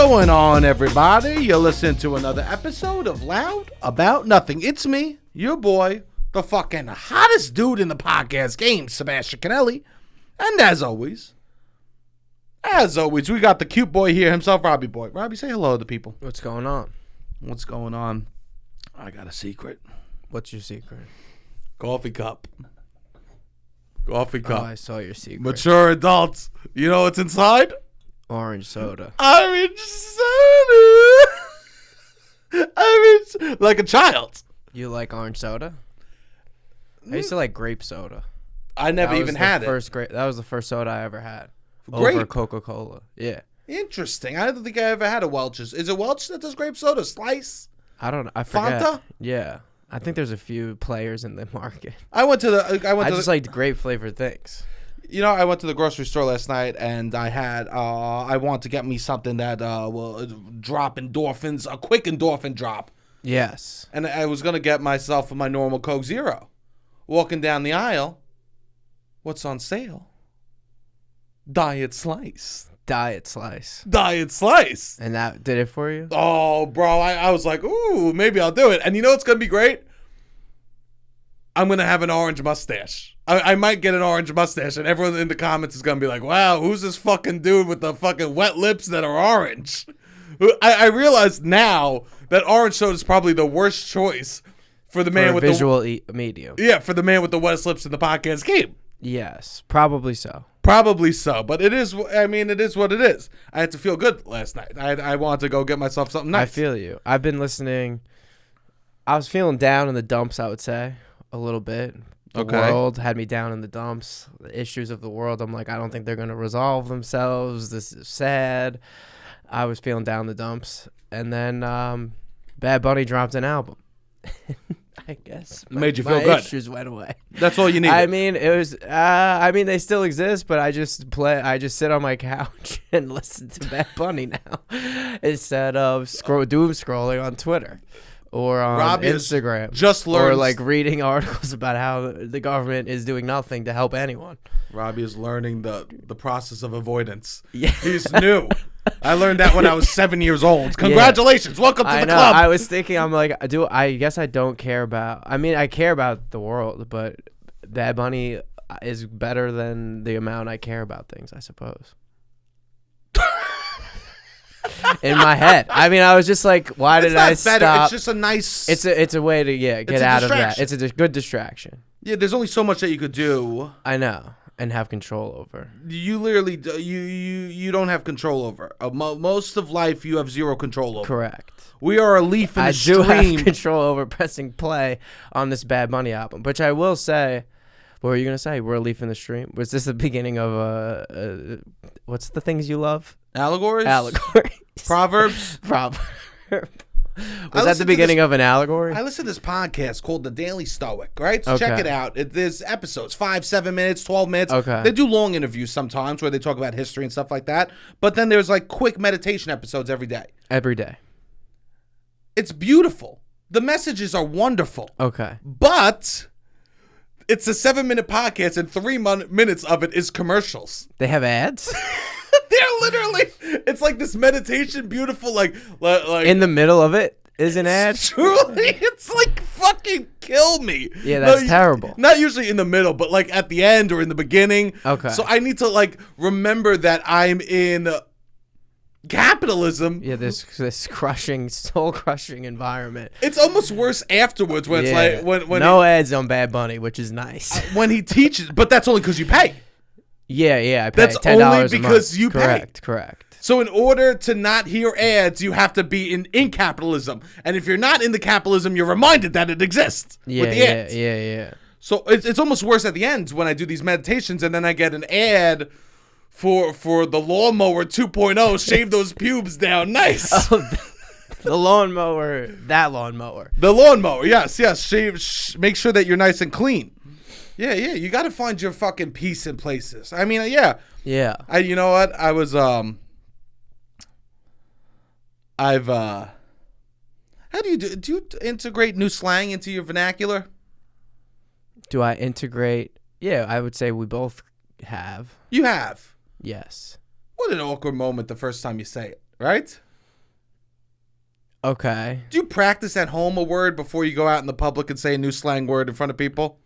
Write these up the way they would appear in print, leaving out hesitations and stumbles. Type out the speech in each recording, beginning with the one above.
going on, everybody? You're listening to another episode of Loud About Nothing. It's me, your boy, the fucking hottest dude in the podcast game, Sebastian Conelli. And as always, we got the cute boy here himself, Robbie boy. Robbie, say hello to the people. What's going on? What's going on? I got a secret. What's your secret? Coffee cup. Oh, I saw your secret. Mature adults. You know what's inside? Orange soda. Orange soda. Like a child. You like orange soda? I used to like grape soda. I never even had it. That was the first soda I ever had. Grape? Over Coca-Cola. Yeah. Interesting. I don't think I ever had a Welch's. Is it Welch that does grape soda? Slice? I don't know. I forget. Fanta? Yeah. I think there's a few players in the market. I just liked grape flavored things. You know, I went to the grocery store last night and I had I want to get me something that will drop endorphins, a quick endorphin drop. Yes. And I was going to get myself my normal Coke Zero. Walking down the aisle, what's on sale? Diet Slice. Diet Slice. And that did it for you? Oh, bro, I was like, ooh, maybe I'll do it. And you know what's going to be great? I'm going to have an orange mustache. I might get an orange mustache, and everyone in the comments is going to be like, wow, who's this fucking dude with the fucking wet lips that are orange? I realize now that orange soda is probably the worst choice for the man with visual medium. Yeah, for the man with the wettest lips in the podcast game. Yes, probably so. Probably so, but it is what it is. I had to feel good last night. I wanted to go get myself something nice. I feel you. I've been listening. I was feeling down in the dumps, I would say, a little bit. The world had me down in the dumps. The issues of the world, I'm like, I don't think they're going to resolve themselves. This is sad. I was feeling down in the dumps. And then Bad Bunny dropped an album. I guess made you feel good. Issues went away. That's all you need. I mean, it was. They still exist, but I just sit on my couch and listen to Bad Bunny now instead of doom scrolling on Twitter or on Robbie Instagram. Just learned, or like reading articles about how the government is doing nothing to help anyone. Robbie is learning the process of avoidance. Yeah, he's new. I learned that when I was 7 years old. Congratulations. Yeah. Welcome to the club. I was thinking, I'm like, I guess I don't care about, I care about the world, but Bad Bunny is better than the amount I care about things, I suppose. In my head. I was just like, why did I stop? Better. It's just a nice... It's a way to, get out of that. It's a good distraction. Yeah, there's only so much that you could do. I know. And have control over. You literally you don't have control over. Most of life you have zero control over. Correct. We are a leaf in the stream. I do have control over pressing play on this Bad Bunny album, which I will say. What were you gonna say? We're a leaf in the stream. Was this the beginning of what's the things you love? Allegories. Proverbs. Was that the beginning of an allegory? I listen to this podcast called The Daily Stoic, right? So check it out. There's episodes, 5, 7 minutes, 12 minutes. Okay. They do long interviews sometimes where they talk about history and stuff like that. But then there's like quick meditation episodes every day. Every day. It's beautiful. The messages are wonderful. Okay. But it's a 7-minute podcast and 3 minutes of it is commercials. They have ads? They're literally, it's like this meditation, beautiful, like in the middle of it is an ad. Truly, it's like fucking kill me. Yeah, that's terrible. Not usually in the middle, but like at the end or in the beginning. Okay. So I need to like remember that I'm in capitalism. Yeah, this soul crushing environment. It's almost worse afterwards when it's like when no ads on Bad Bunny, which is nice. When he teaches, but that's only because you pay. Yeah, I pay That's $10 only because you pay. Correct. So in order to not hear ads, you have to be in capitalism. And if you're not in the capitalism, you're reminded that it exists with the ads. Yeah. So it's almost worse at the end when I do these meditations and then I get an ad for the lawnmower 2.0. Shave those pubes down. Nice. Oh, the lawnmower. That lawnmower. The lawnmower. Yes. Shave. Make sure that you're nice and clean. Yeah, you got to find your fucking peace in places. I mean, yeah. Yeah. You know what? I was, how do you integrate new slang into your vernacular? Do I integrate? Yeah, I would say we both have. You have. Yes. What an awkward moment the first time you say it, right? Okay. Do you practice at home a word before you go out in the public and say a new slang word in front of people?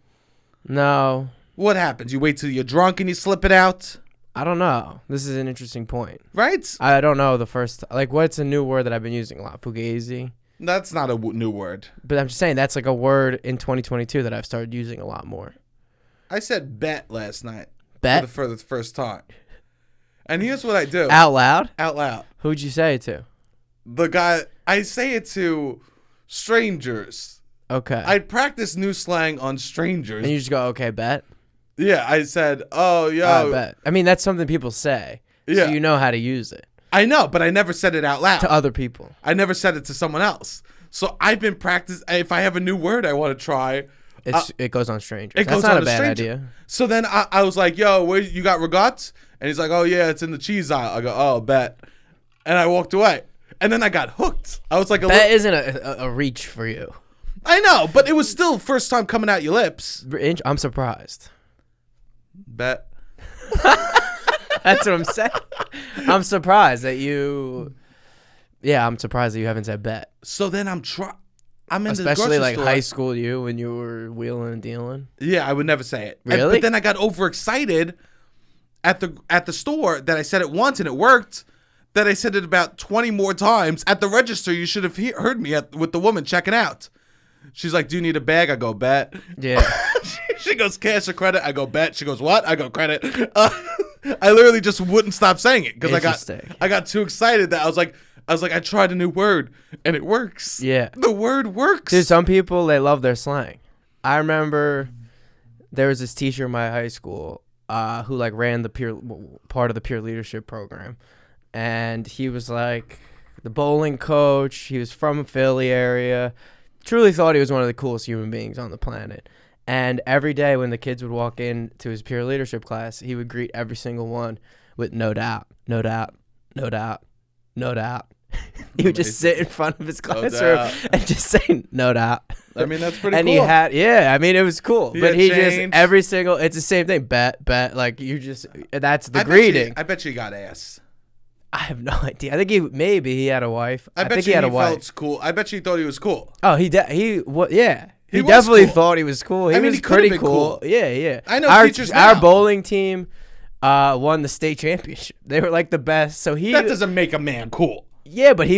No. What happens? You wait till you're drunk and you slip it out? I don't know. This is an interesting point. Right? I don't know the first. Like, what's a new word that I've been using a lot? Fugazi. That's not a new word. But I'm just saying that's like a word in 2022 that I've started using a lot more. I said bet last night. Bet? For the first time. And here's what I do. Out loud? Out loud. Who'd you say it to? The guy, I say it to strangers. Okay. I practice new slang on strangers. And you just go, okay, bet? Yeah, I said, oh, yo. I bet. I mean, that's something people say. Yeah. So you know how to use it. I know, but I never said it out loud. To other people. I never said it to someone else. So I've been practicing. If I have a new word I want to try. It goes on strangers. It That's goes not on a bad stranger. idea. So then I was like, yo, where you got regattes? And he's like, oh, yeah, it's in the cheese aisle. I go, oh, bet. And I walked away. And then I got hooked. I was like, That isn't a reach for you. I know, but it was still first time coming out your lips. I'm surprised. Bet. That's what I'm saying. I'm surprised that you. Yeah, I'm surprised that you haven't said bet. So then I'm in the Especially grocery like store. high school you when you were wheeling and dealing. Yeah, I would never say it. Really? But then I got overexcited at the store that I said it once and it worked. That I said it about 20 more times at the register. You should have heard me with the woman checking out. She's like, "Do you need a bag?" I go, "Bet." Yeah. She goes, "Cash or credit?" I go, "Bet." She goes, "What?" I go, "Credit." I literally just wouldn't stop saying it because I got too excited that I was like, I tried a new word and it works. Yeah. The word works. Dude, some people, they love their slang. I remember there was this teacher in my high school who like ran the part of the peer leadership program. And he was like the bowling coach. He was from a Philly area. Truly thought he was one of the coolest human beings on the planet. And every day when the kids would walk in to his peer leadership class, he would greet every single one with "no doubt, no doubt, no doubt, no doubt." He would just sit in front of his classroom and just say "no doubt." I mean, that's pretty and cool. And I mean, it was cool. But he changed. just, every single, it's the same thing. Bet, like you just, that's the greeting. I bet you got ass. I have no idea. I think he had a wife. I bet think he had a wife. Felt cool. I bet you thought he was cool. Oh, he He He was definitely cool. thought he was cool. He was he pretty been cool. Yeah. I know teachers now. Our bowling team won the state championship. They were like the best. So that doesn't make a man cool. Yeah, but he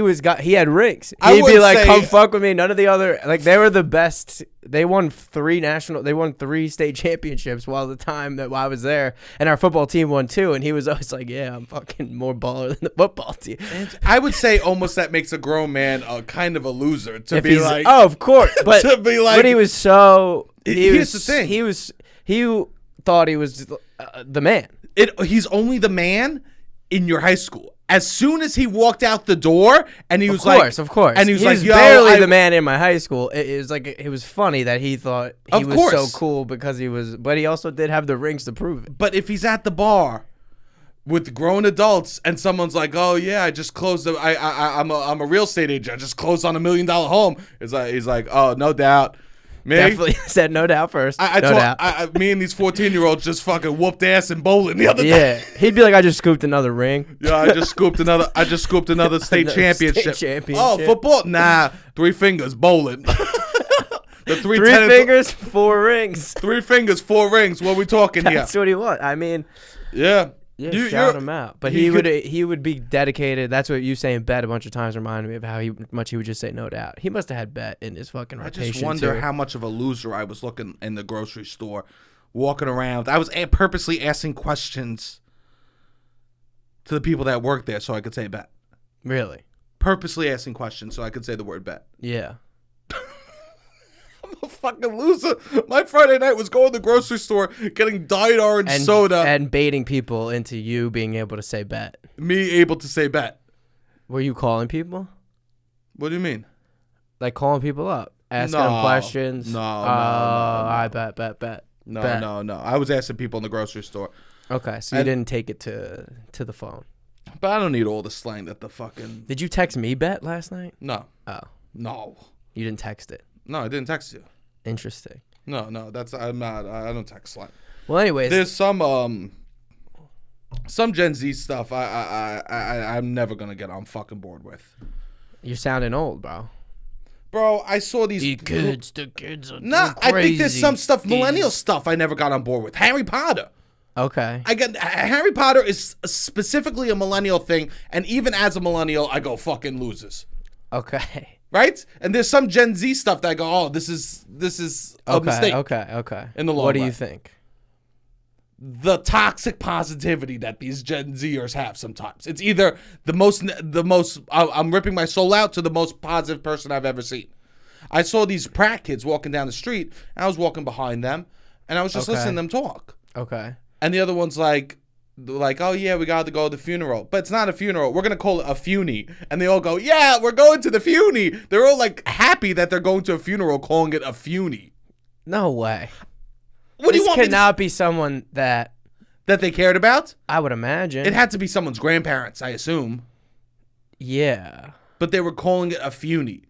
had rings. I He'd be would like, say- "Come fuck with me." None of the other, like, they were the best. They won 3 state championships while the time that I was there, and our football team won 2. And he was always like, "Yeah, I'm fucking more baller than the football team." And I would say almost that makes a grown man a kind of a loser to If be he's- like, oh, of course, but to be like, but he was so. Here's the thing. He thought he was the man. He's only the man in your high school. As soon as he walked out the door, and he was like, of course, and he was like, "Yo, barely the man in my high school." It was like it was funny that he thought he Of was course. so cool because he was, but he also did have the rings to prove it. But if he's at the bar with grown adults and someone's like, "Oh yeah, I just closed. I'm a real estate agent. I just closed on $1 million home." He's like, "Oh, no doubt." Me? Definitely said no doubt first. No doubt. Me and these 14-year-olds just fucking whooped ass in bowling the other day. Yeah, he'd be like, "I just scooped another ring." Yeah, I just scooped another state Another championship. state championship. Oh, football? Nah, 3 fingers bowling. The 3 fingers, 4 rings. 3 fingers, 4 rings. What are we talking here? That's what he was. I mean, Yeah. yeah, shout him out. But he would be dedicated. That's what you saying bet a bunch of times reminded me of how much he would just say no doubt. He must have had bet in his fucking I rotation. just wonder too. how much of a loser I was looking in the grocery store, walking around. I was purposely asking questions to the people that worked there so I could say bet. Really? Purposely asking questions so I could say the word bet. Yeah. I'm a fucking loser. My Friday night was going to the grocery store, getting Diet Orange soda. And baiting people into you being able to say bet. Me able to say bet. Were you calling people? What do you mean? Like calling people up? Asking them questions? No. I bet. No. Bet. I was asking people in the grocery store. Okay, so you didn't take it to the phone. But I don't need all the slang that the fucking... Did you text me bet last night? No. Oh. No. You didn't text it. No, I didn't text you. Interesting. No, I'm not. I don't text slang. Well, anyways, There's some Gen Z stuff I'm never gonna get on fucking board with. You're sounding old, bro. Bro, I saw these... The kids are Nah, crazy. I think there's some stuff, millennial stuff I never got on board with. Harry Potter. Okay. Harry Potter is specifically a millennial thing, and even as a millennial, I go fucking losers. Okay. Right? And there's some Gen Z stuff that I go, oh, this is a mistake. Okay. In the long What do run. you think? The toxic positivity that these Gen Zers have sometimes. It's either the most. I'm ripping my soul out to the most positive person I've ever seen. I saw these prat kids walking down the street, and I was walking behind them, and I was just listening to them talk. Okay. And the other one's like, oh yeah, we got to go to the funeral. But it's not a funeral. We're going to call it a funy. And they all go, yeah, we're going to the funy. They're all like happy that they're going to a funeral, calling it a funy. No way. What do you want? This cannot be someone that they cared about? I would imagine. It had to be someone's grandparents, I assume. Yeah. But they were calling it a funy.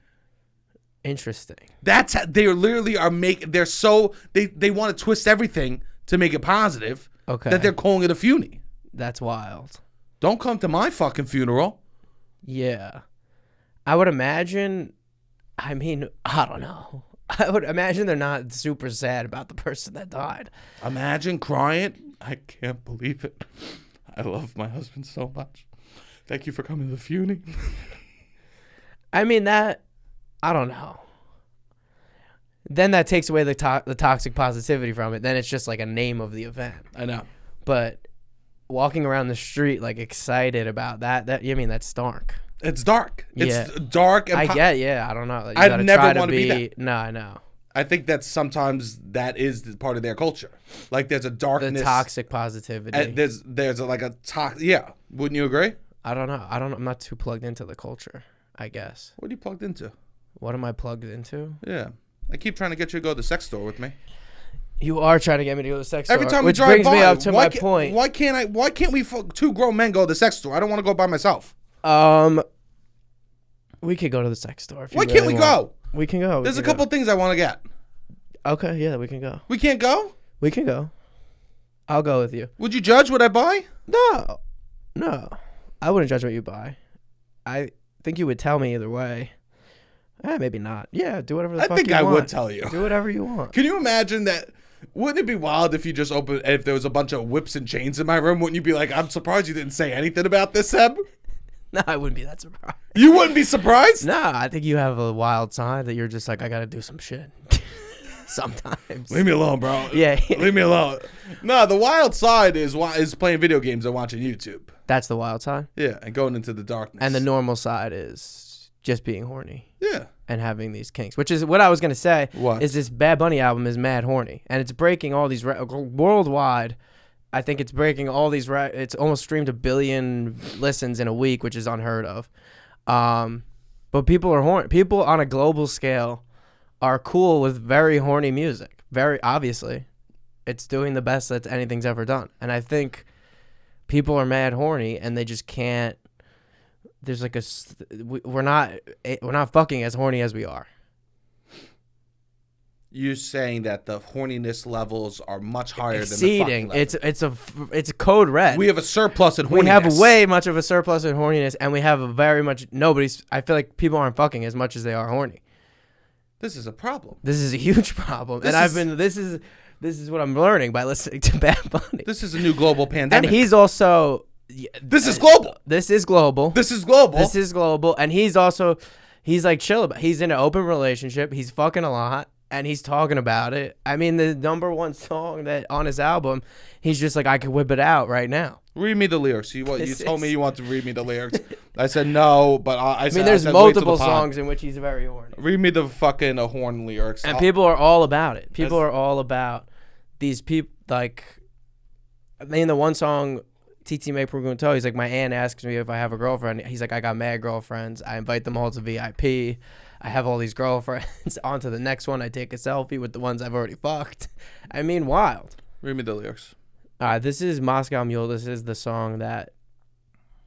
Interesting. That's how they literally are they're so they want to twist everything to make it positive. Okay. That they're calling it a funy. That's wild. Don't come to my fucking funeral. Yeah. I would imagine, I don't know. I would imagine they're not super sad about the person that died. Imagine crying. I can't believe it. I love my husband so much. Thank you for coming to the funy. I don't know. Then that takes away the toxic positivity from it. Then it's just like a name of the event. I know. But walking around the street like excited about that's dark. It's dark. Yeah. It's dark. And I don't know. I'd never want to be that. No, I know. I think that sometimes that is part of their culture. Like there's a darkness. The toxic positivity. There's a toxic. Yeah. Wouldn't you agree? I don't know. I'm not too plugged into the culture, I guess. What are you plugged into? What am I plugged into? Yeah. I keep trying to get you to go to the sex store with me. You are trying to get me to go to the sex store. Every time we which drive brings by, me up to my point. Why can't we two grown men go to the sex store? I don't want to go by myself. We could go to the sex store if you Why can't we go? We can go. There's a couple things I want to get. Okay, yeah, we can go. We can't go? We can go. I'll go with you. Would you judge what I buy? No. I wouldn't judge what you buy. I think you would tell me either way. Maybe not. Yeah, do whatever the fuck you want. I think I would tell you. Do whatever you want. Can you imagine that? Wouldn't it be wild if you just if there was a bunch of whips and chains in my room? Wouldn't you be like, I'm surprised you didn't say anything about this, Seb? No, I wouldn't be that surprised. You wouldn't be surprised? No, I think you have a wild side that you're just like, I got to do some shit. Sometimes. Leave me alone, bro. Yeah. Leave me alone. No, the wild side is playing video games and watching YouTube. That's the wild side? Yeah, and going into the darkness. And the normal side is just being horny. Yeah. And having these kinks, which is what I was going to say. What? Is this Bad Bunny album is mad horny. And it's breaking all these worldwide. I think it's breaking all these it's almost streamed 1 billion listens in a week, which is unheard of. But people are horny. People on a global scale are cool with very horny music. Very obviously. It's doing the best that anything's ever done. And I think people are mad horny and they just can't. There's like we're not fucking as horny as we are. You're saying that the horniness levels are much higher exceeding. Than the fucking level. It's a code red. We have a surplus in horniness. We have way much of a surplus in horniness, and we have a very much I feel like people aren't fucking as much as they are horny. This is a problem. This is a huge problem, This is what I'm learning by listening to Bad Bunny. This is a new global pandemic, and he's also. This is global. This is global. This is global. This is global, and he's like chill about. He's in an open relationship. He's fucking a lot. And he's talking about it. I mean, the number one song that on his album, he's just like, I could whip it out right now. Read me the lyrics. You told me you want to read me the lyrics. I said no, but I said there's multiple songs in which he's very horny. Read me the fucking horn lyrics. And people are all about it. People are all about these people. Like, the one song, TT Make Pregunto, he's like, my aunt asks me if I have a girlfriend. He's like, I got mad girlfriends. I invite them all to VIP. I have all these girlfriends. On to the next one. I take a selfie with the ones I've already fucked. I mean, wild. Read me the lyrics. This is Moscow Mule. This is the song that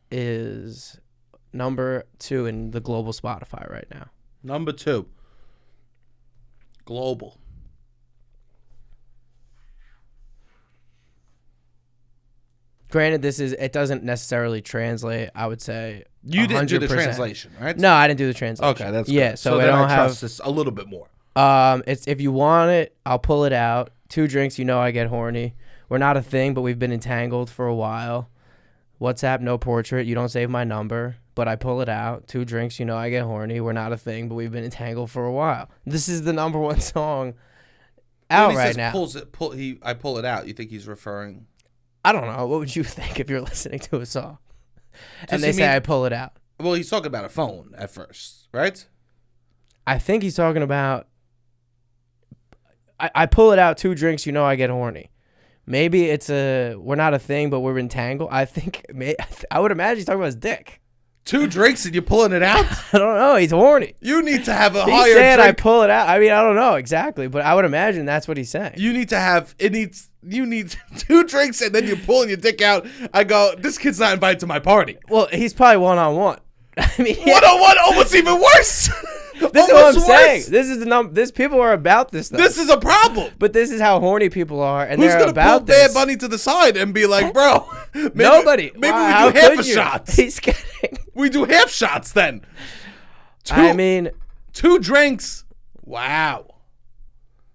is number 2 in the global Spotify right now. Number 2. Global. Granted, it doesn't necessarily translate, I would say, You didn't do the 100%. translation, right? No, I didn't do the translation. Okay, that's yeah. good. So I then don't I have. trust this a little bit more. It's if you want it, I'll pull it out. 2 drinks, you know I get horny. We're not a thing, but we've been entangled for a while. WhatsApp, no portrait. You don't save my number, but I pull it out. 2 drinks, you know I get horny. We're not a thing, but we've been entangled for a while. This is the #1 song out right now. I pull it out. You think he's referring? I don't know. What would you think if you're listening to a song and they say I pull it out? Well, he's talking about a phone at first, right? I think he's talking about I pull it out. 2 drinks, you know I get horny. Maybe it's we're not a thing, but we're entangled. I think I would imagine he's talking about his dick. 2 drinks and you're pulling it out? I don't know. He's horny. You need to have a He's higher saying drink. I pull it out. I mean, I don't know exactly, but I would imagine that's what he's saying. You need 2 drinks and then you're pulling your dick out. I go, this kid's not invited to my party. Well, he's probably one-on-one. I mean, one-on-one, almost even worse. This is what I'm saying. This is this people are about this stuff. This is a problem. But this is how horny people are, and Who's they're gonna about pull this. Bad Bunny to the side and be like, bro? Nobody. Maybe Wow, we do half a shot. He's kidding. We do half shots then. I mean, 2 drinks. Wow.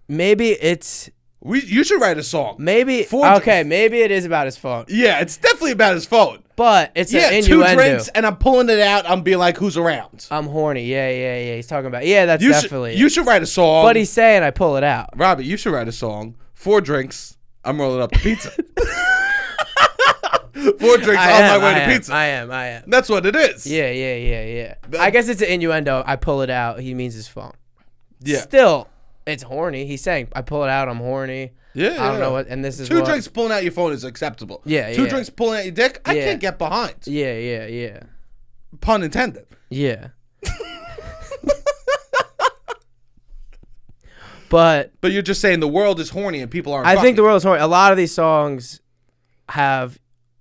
Maybe it's. You should write a song. Maybe maybe it is about his phone. Yeah, it's definitely about his phone. But it's an innuendo. 2 drinks and I'm pulling it out. I'm being like, who's around? I'm horny. Yeah. He's talking about. Yeah, that's definitely. You should write a song. But he's saying I pull it out. Robbie, you should write a song. 4 drinks. I'm rolling up the pizza. 4 drinks on my way to pizza. I am. That's what it is. Yeah. I guess it's an innuendo. I pull it out. He means his phone. Yeah. Still, it's horny. He's saying I pull it out. I'm horny. Yeah. I don't know what. And this is 2 drinks pulling out your phone is acceptable. Yeah. 2 drinks pulling out your dick. I can't get behind. Yeah. Pun intended. Yeah. But you're just saying the world is horny and people aren't. I think the world is horny. A lot of these songs have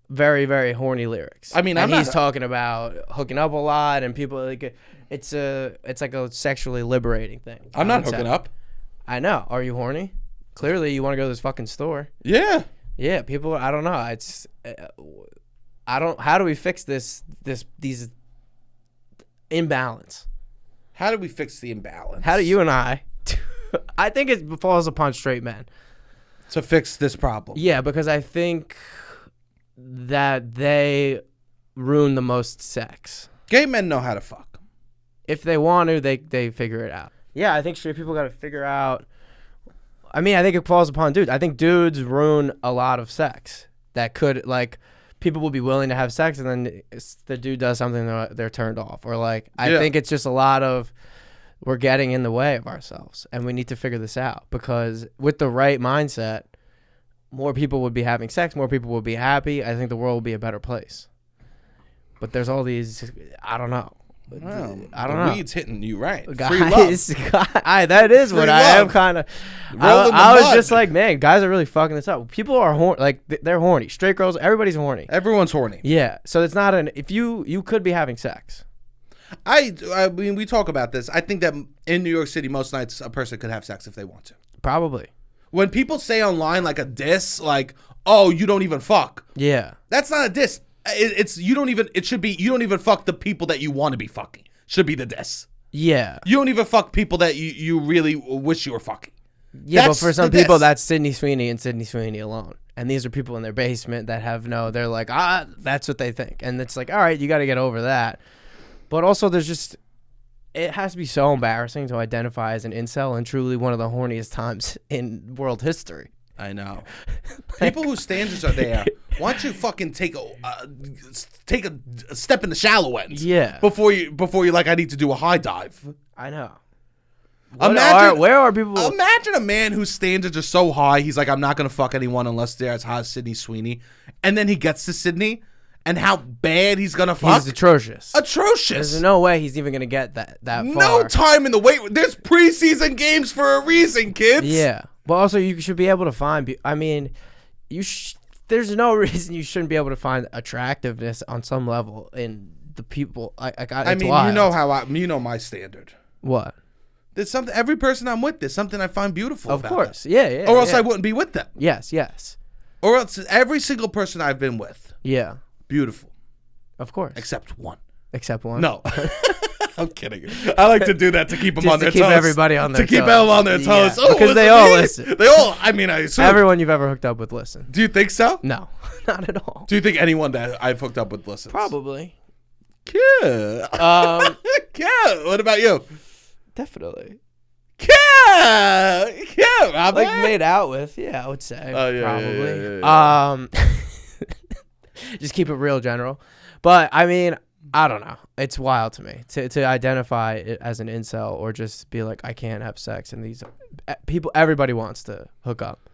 very, very horny lyrics. I mean, he's talking about hooking up a lot, and people like it's like a sexually liberating thing. I'm not hooking up. I know. Are you horny? Clearly, you want to go to this fucking store. Yeah. Yeah. People. I don't know. It's. How do we fix these imbalance? How do we fix the imbalance? How do you and I think it falls upon straight men to fix this problem. Yeah, because I think that they ruin the most sex. Gay men know how to fuck. If they want to, they figure it out. Yeah, I think straight people got to figure out. I mean, I think it falls upon dudes. I think dudes ruin a lot of sex. That could, like, people will be willing to have sex, and then the dude does something they're turned off. Or, like, I think it's just a lot of, we're getting in the way of ourselves, and we need to figure this out. Because with the right mindset, more people would be having sex, more people would be happy. I think the world would be a better place. But there's all these, I don't know. Wow. I don't know. The weed's hitting you right. Guys, Free love. That is Free what love. I am kind of. I was just like, man, guys are really fucking this up. People are horny. Like, they're horny. Straight girls, everybody's horny. Everyone's horny. Yeah. So it's not if you could be having sex. I mean, we talk about this. I think that in New York City, most nights a person could have sex if they want to. Probably. When people say online like a diss, like, oh, you don't even fuck. Yeah. That's not a diss. It's you don't even. It should be you don't even fuck the people that you want to be fucking. Should be the diss. Yeah. You don't even fuck people that you really wish you were fucking. Yeah, but for some people, that's Sydney Sweeney and Sydney Sweeney alone. And these are people in their basement that they're like, that's what they think. And it's like, all right, you got to get over that. But also it has to be so embarrassing to identify as an incel and truly one of the horniest times in world history. I know. People whose standards are there. Why don't you fucking take a step in the shallow end? Yeah. Before you like, I need to do a high dive. I know. Where are people? Imagine a man whose standards are so high, he's like, I'm not gonna fuck anyone unless they're as hot as Sydney Sweeney, and then he gets to Sydney, and how bad he's gonna fuck. He's atrocious. Atrocious. There's no way he's even gonna get that far. No time in the wait. There's preseason games for a reason, kids. Yeah. But also, you should be able to find. I mean, there's no reason you shouldn't be able to find attractiveness on some level in the people. I mean, wild. you know my standard. What? There's something. Every person I'm with, there's something I find beautiful. Of about course, them. yeah. Or else I wouldn't be with them. Yes. Or else every single person I've been with, yeah, beautiful. of course. Except one. Except one. No. I'm kidding. I like to do that to keep them on their toes. To keep everybody on their toes. To keep them on their toes. Yeah, Oh, because they all listen. They all, I mean, I assume. Everyone you've ever hooked up with listen. Do you think so? No, not at all. Do you think anyone that I've hooked up with listens? Probably. Yeah. Yeah. What about you? Definitely. Yeah. Yeah. Like made out with. Yeah, I would say. Oh, yeah. Probably. Yeah. Just keep it real general. But I mean, I don't know. It's wild to me to identify it as an incel or just be like, I can't have sex. And these people, everybody wants to hook up.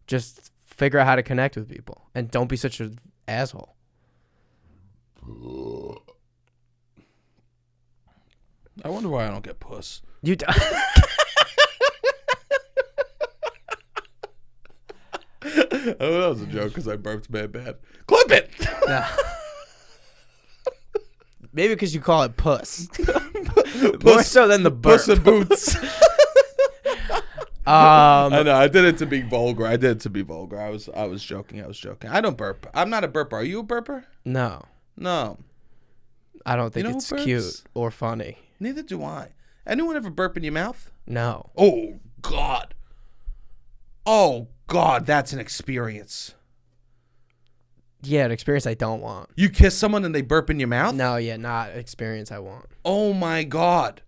Just figure out how to connect with people and don't be such an asshole. I wonder why I don't get puss. You. Oh, that was a joke because I burped bad. Clip it. No. Maybe because you call it puss. More so than the burp. Puss and boots. I know. I did it to be vulgar. I was joking. I don't burp. I'm not a burper. Are you a burper? No. I don't think it's cute or funny. Neither do I. Anyone ever burp in your mouth? No. Oh, God. That's an experience. Yeah, an experience I don't want. You kiss someone and they burp in your mouth? No, yeah, not an experience I want. Oh, my God.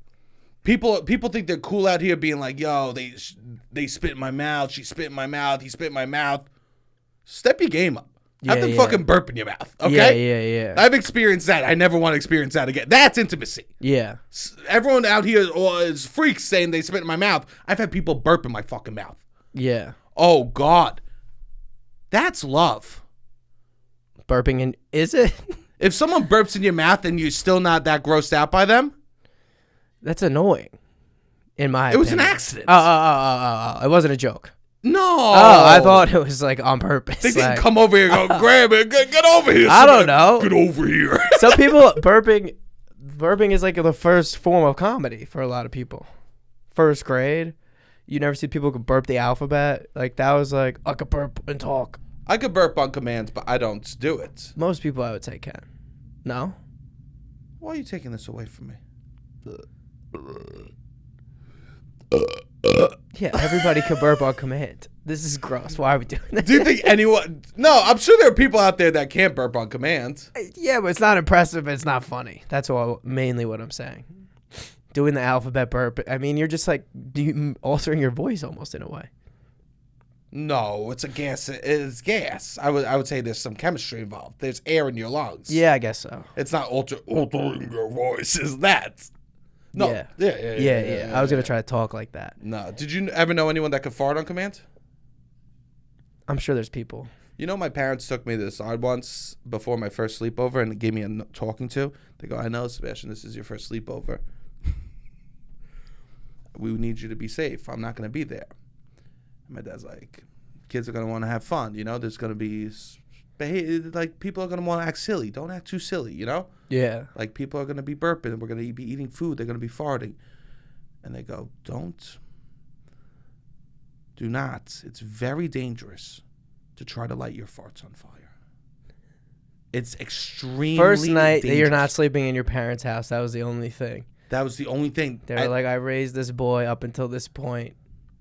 People think they're cool out here being like, yo, they spit in my mouth, she spit in my mouth, he spit in my mouth. Step your game up. Have them fucking burp in your mouth, okay? Yeah. I've experienced that. I never want to experience that again. That's intimacy. Yeah. Everyone out here is freaks saying they spit in my mouth. I've had people burp in my fucking mouth. Yeah. Oh, God. That's love. Burping in, is it? If someone burps in your mouth and you're still not that grossed out by them? That's annoying, in my opinion. It was an accident. Oh. It wasn't a joke. No. Oh, I thought it was like on purpose. They didn't come over here and go, grab it, get over here. I don't know. Get over here. Some people, burping is like the first form of comedy for a lot of people. First grade, you never see people who could burp the alphabet. Like that was like, I could burp and talk. I could burp on command, but I don't do it. Most people I would say can. No? Why are you taking this away from me? Yeah, everybody could burp on command. This is gross. Why are we doing this? Do you think anyone... No, I'm sure there are people out there that can't burp on command. Yeah, but it's not impressive. It's not funny. That's mainly what I'm saying. Doing the alphabet burp. I mean, you're just like altering your voice almost in a way. No, it's a gas. It's gas. I would say there's some chemistry involved. There's air in your lungs. Yeah, I guess so. It's not altering your voice. Is that? No. Yeah. I was going to try to talk like that. No. Did you ever know anyone that could fart on command? I'm sure there's people. You know, my parents took me to the side once before my first sleepover and gave me a talking to. They go, I know, Sebastian, this is your first sleepover. We need you to be safe. I'm not going to be there. And my dad's like, kids are going to want to have fun. You know, there's going to be, like, people are going to want to act silly. Don't act too silly, you know? Yeah. Like, people are going to be burping. We're going to be eating food. They're going to be farting. And they go, do not. It's very dangerous to try to light your farts on fire. It's extremely First night dangerous. That you're not sleeping in your parents' house, that was the only thing. That was the only thing. They were like, I raised this boy up until this point,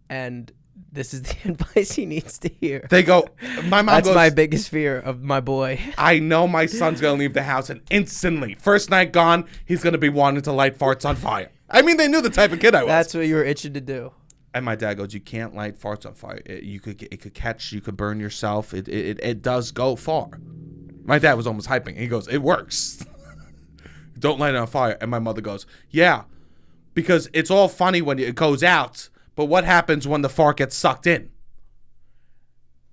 and this is the advice he needs to hear. They go, my mom That's goes, my biggest fear of my boy. I know my son's going to leave the house, and instantly, first night gone, he's going to be wanting to light farts on fire. I mean, they knew the type of kid I was. That's what you were itching to do. And my dad goes, you can't light farts on fire. It could catch, you could burn yourself. It does go far. My dad was almost hyping. He goes, it works. Don't light it on fire. And my mother goes, yeah, because it's all funny when it goes out, but what happens when the fart gets sucked in?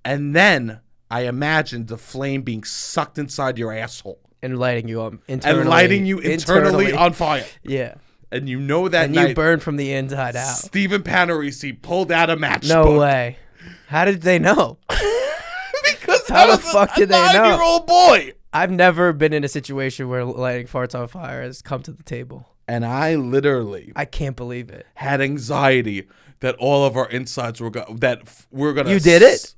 And then I imagined the flame being sucked inside your asshole. And lighting you up internally. And lighting you internally on fire. Yeah. And you know that and night. You burned from the inside out. Stephen Panarisi pulled out a matchbook. No way. How did they know? Because how the fuck did they know? 9-year-old boy. I've never been in a situation where lighting farts on fire has come to the table. And I literally... I can't believe it. ...had anxiety that all of our insides were going to... You did it?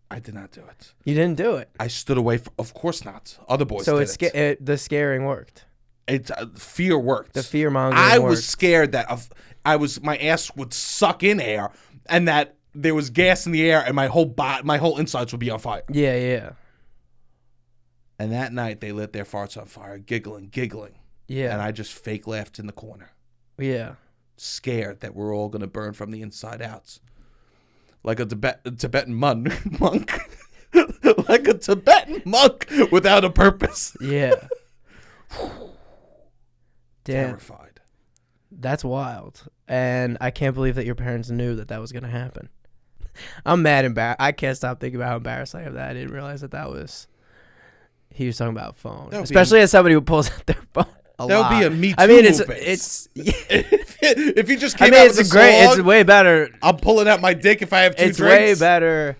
I did not do it. You didn't do it? I stood away from... Of course not. Other boys did it. So the scaring worked? It's fear worked. The fear mongering. I was scared that my ass would suck in air, and that there was gas in the air, and my whole insides would be on fire. Yeah. And that night they lit their farts on fire, giggling. Yeah. And I just fake laughed in the corner. Yeah. Scared that we're all gonna burn from the inside out, like a Tibetan monk, like a Tibetan monk without a purpose. Yeah. Damn. Terrified. That's wild. And I can't believe that your parents knew that was going to happen. I'm mad embarrassed. I can't stop thinking about how embarrassed I am that I didn't realize that was... He was talking about phone. Especially as somebody who pulls out their phone a lot. That would be a Me Too I mean, movement. If you just came out with a song, it's way better. I'm pulling out my dick if I have 2 drinks. It's way better.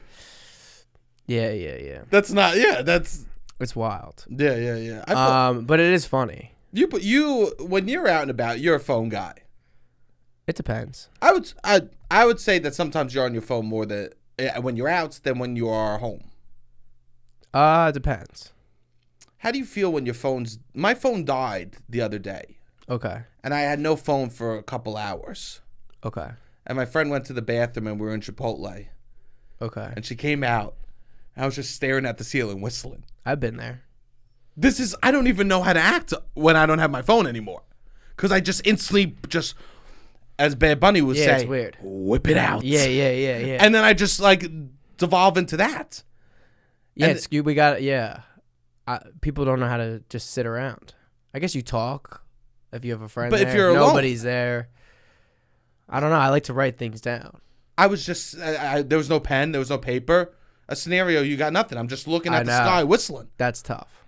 Yeah. That's not... Yeah, that's... It's wild. Yeah. But it is funny. You when you're out and about, you're a phone guy. It depends. I would say that sometimes you're on your phone more when you're out than when you are home. It depends. How do you feel when my phone died the other day? Okay. And I had no phone for a couple hours. Okay. And my friend went to the bathroom and we were in Chipotle. Okay. And she came out. And I was just staring at the ceiling, whistling. I've been there. I don't even know how to act when I don't have my phone anymore. Because I just instantly as Bad Bunny would say, it's weird. Whip it out. Yeah. And then I just devolve into that. Yeah, people don't know how to just sit around. I guess you talk if you have a friend. But if you're alone, nobody's there. I don't know. I like to write things down. I was just there was no pen, there was no paper. A scenario, you got nothing. I'm just looking at the sky, whistling. That's tough.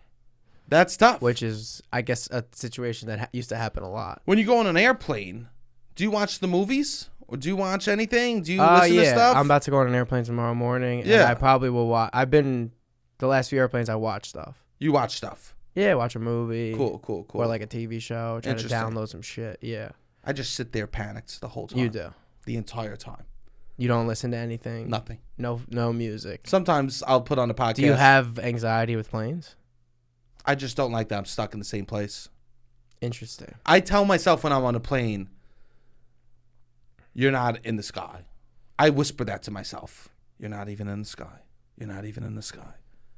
Which is, I guess, a situation that used to happen a lot. When you go on an airplane, do you watch the movies? Or do you watch anything? Do you listen to stuff? I'm about to go on an airplane tomorrow morning. And I probably will watch. The last few airplanes, I watch stuff. You watch stuff? Yeah, watch a movie. Cool. Or like a TV show. Try to download some shit. Yeah. I just sit there panicked the whole time. You do? The entire time. You don't listen to anything? Nothing. No music? Sometimes I'll put on a podcast. Do you have anxiety with planes? I just don't like that I'm stuck in the same place. Interesting. I tell myself when I'm on a plane, you're not in the sky. I whisper that to myself. You're not even in the sky. You're not even in the sky.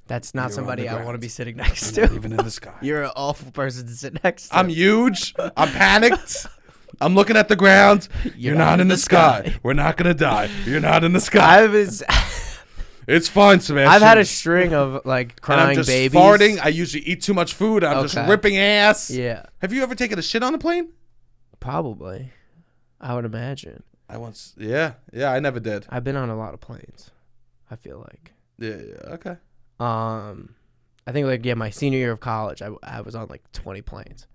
That's not somebody I want to be sitting next to. Not even in the sky. You're an awful person to sit next to. I'm huge. I'm panicked. I'm looking at the ground. You're not in the sky. We're not going to die. You're not in the sky. It's fine, Sebastian. I've had a string of crying and I'm just babies. Farting. I usually eat too much food. I'm just ripping ass. Yeah. Have you ever taken a shit on a plane? Probably. I would imagine. Yeah, I never did. I've been on a lot of planes, I feel like. Yeah, okay. I think my senior year of college, I was on 20 planes,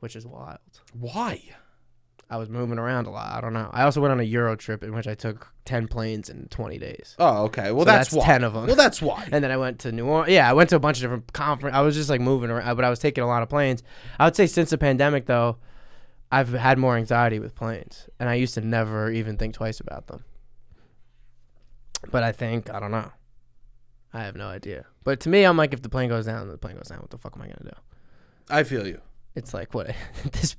which is wild. Why? I was moving around a lot. I don't know. I also went on a Euro trip in which I took 10 planes in 20 days. Oh, okay. Well, that's why. 10 of them. Well, that's why. And then I went to New Orleans. Yeah, I went to a bunch of different conferences. I was just moving around, but I was taking a lot of planes. I would say since the pandemic, though, I've had more anxiety with planes, and I used to never even think twice about them. But I don't know. I have no idea. But to me, I'm if the plane goes down, the plane goes down. What the fuck am I going to do? I feel you. It's what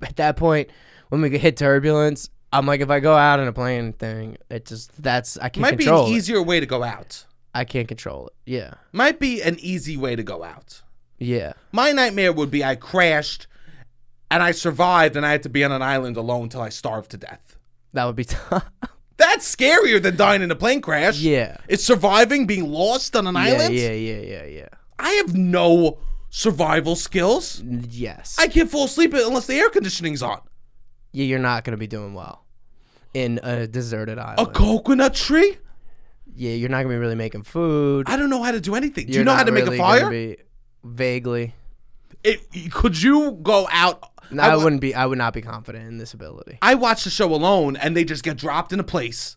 at that point, when we hit turbulence, I'm if I go out in a plane thing, I can't control it. Might be an easier way to go out. I can't control it. Yeah. Might be an easy way to go out. Yeah. My nightmare would be I crashed and I survived and I had to be on an island alone until I starved to death. That would be tough. That's scarier than dying in a plane crash. Yeah. It's surviving being lost on an island? Yeah. I have no survival skills. Yes. I can't fall asleep unless the air conditioning's on. Yeah, you're not going to be doing well in a deserted island. A coconut tree? Yeah, you're not going to be really making food. I don't know how to do anything. Do you know how to make a fire? Vaguely. Could you go out? No, I would not be confident in this ability. I watched the show Alone, and they just get dropped in a place,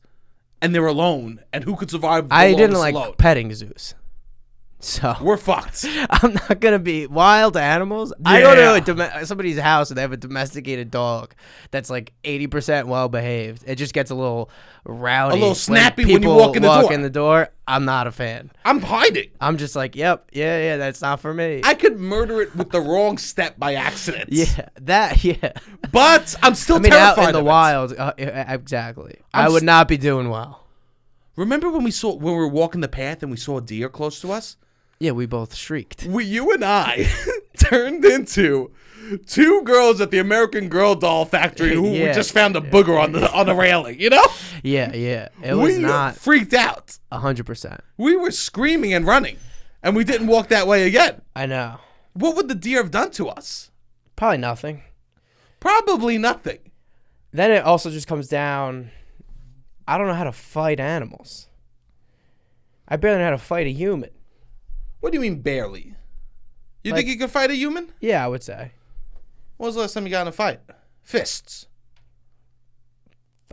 and they're alone. And who could survive? I didn't like petting zoos. So we're fucked. I'm not gonna be wild animals. I go to somebody's house and they have a domesticated dog that's like 80% well behaved. It just gets a little rowdy, a little snappy when you walk in the door. I'm not a fan. I'm hiding. I'm just like, yep, yeah, that's not for me. I could murder it with the wrong step by accident. Yeah. But I'm still terrified out in the of wild, exactly. I would not be doing well. Remember when we were walking the path and we saw a deer close to us? Yeah, we both shrieked. You and I turned into two girls at the American Girl doll factory who just found a booger on the railing, you know? Yeah. It was not freaked out. 100%. We were screaming and running, and we didn't walk that way again. I know. What would the deer have done to us? Probably nothing. Probably nothing. Then it also just comes down, I don't know how to fight animals. I barely know how to fight a human. What do you mean barely? You think you could fight a human? Yeah, I would say. When was the last time you got in a fight? Fists.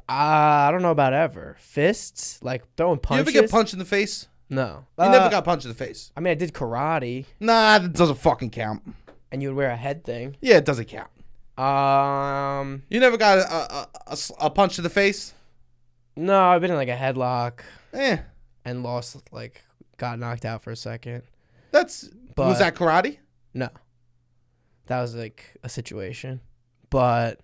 I don't know about ever. Fists? Like throwing punches? You ever get punched in the face? No. You never got punched in the face? I mean, I did karate. Nah, that doesn't fucking count. And you would wear a head thing. Yeah, it doesn't count. You never got a punch to the face? No, I've been in like a headlock. And lost, got knocked out for a second. Was that karate? No. That was a situation. But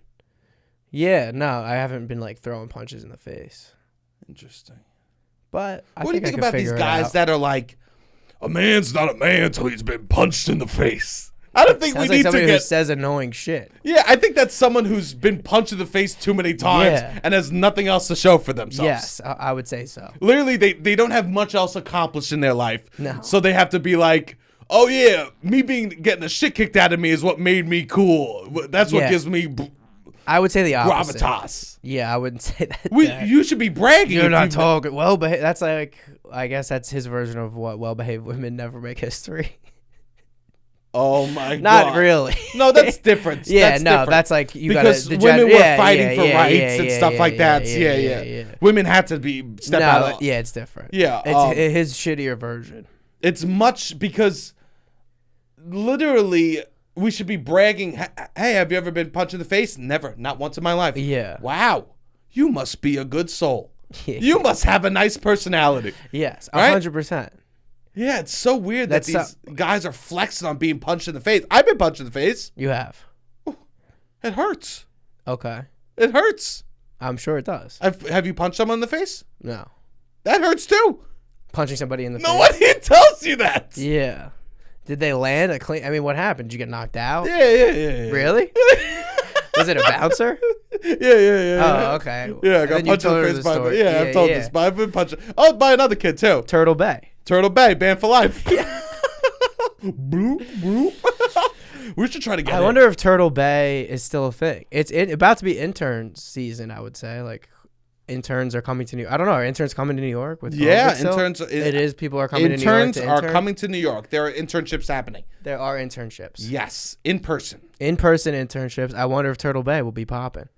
yeah, no, I haven't been throwing punches in the face. Interesting. But what do you think about these guys that are like, a man's not a man till he's been punched in the face? I don't think Sounds we need somebody to who says annoying shit. Yeah, I think that's someone who's been punched in the face too many times and has nothing else to show for themselves. Yes, I would say so. Literally, they don't have much else accomplished in their life. No. So they have to be like, oh yeah, me getting the shit kicked out of me is what made me cool. That's what gives me I would say the opposite. gravitas. Yeah, I wouldn't say that. You should be bragging. You're not talking well behaved. That's I guess that's his version of what well-behaved women never make history. Oh my god! Not really. No, that's different. That's different. That's you because women were fighting for rights and stuff like that. Yeah. Women had to step out. Yeah, it's different. Yeah, it's his shittier version. It's much because literally we should be bragging. Hey, have you ever been punched in the face? Never, not once in my life. Yeah. Wow, you must be a good soul. You must have a nice personality. Yes, 100%. Yeah, it's so weird that these guys are flexing on being punched in the face. I've been punched in the face. You have. It hurts. Okay. It hurts. I'm sure it does. Have you punched someone in the face? No. That hurts too. Punching somebody in the face? Nobody tells you that. Yeah. Did they land a clean? I mean, what happened? Did you get knocked out? Yeah. Really? Was it a bouncer? Yeah. Oh, okay. Yeah, I got punched in the face by I've told this, but I've been punched. Oh, by another kid too. Turtle Bay, banned for life. Bloop. We should try to get I wonder if Turtle Bay is still a thing. It's about to be intern season, I would say. Interns are coming to New York. I don't know. Are interns coming to New York? Interns. It is. People are coming to New York. Interns are coming to New York. There are internships happening. There are internships. Yes, in person. In-person internships. I wonder if Turtle Bay will be popping.